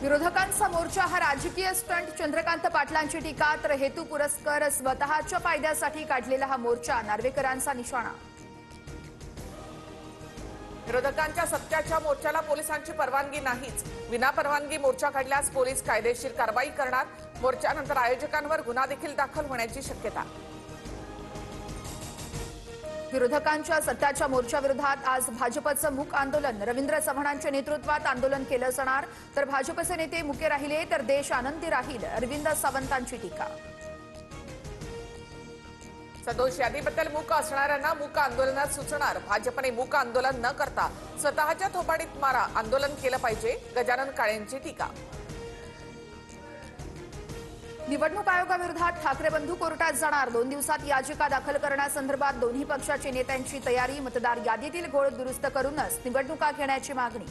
विरोधकांचा मोर्चा हा राजकीय स्टंट, चंद्रकांत पाटलांची टीका. तर हेतू पुरस्कर स्वतःच्या फायद्यासाठी काढलेला हा मोर्चा, नार्वेकरांचा निशाणा. विरोधकांच्या सत्याच्या मोर्चाला पोलिसांची परवानगी नाहीच. विनापरवानगी मोर्चा काढल्यास पोलीस कायदेशीर कारवाई करणार. मोर्चानंतर आयोजकांवर गुन्हा देखील दाखल होण्याची शक्यता. विरोधकांच्या सत्याच्या मोर्चाविरोधात आज भाजपचं मूक आंदोलन. रवींद्र चव्हाणांच्या नेतृत्वात आंदोलन केलं जाणार. तर भाजपचे नेते मुके राहिले तर देश आनंदी राहील, अरविंद सावंतांची टीका. सदोष यादीबद्दल मूक असणाऱ्यांना मूक आंदोलनात सुचणार. भाजपने मूक आंदोलन न करता स्वतःच्या थोबाडीत मारा आंदोलन केलं पाहिजे, गजानन काळेंची टीका. निवडणूक आयोगाविरोधात ठाकरे बंधू कोर्टात जाणार. 2 दिवसात याचिका दाखल करण्यासंदर्भात दोन्ही पक्षाच्या नेत्यांची तयारी. मतदार यादीतील घोळ दुरुस्त करूनच निवडणुका घेण्याची मागणी.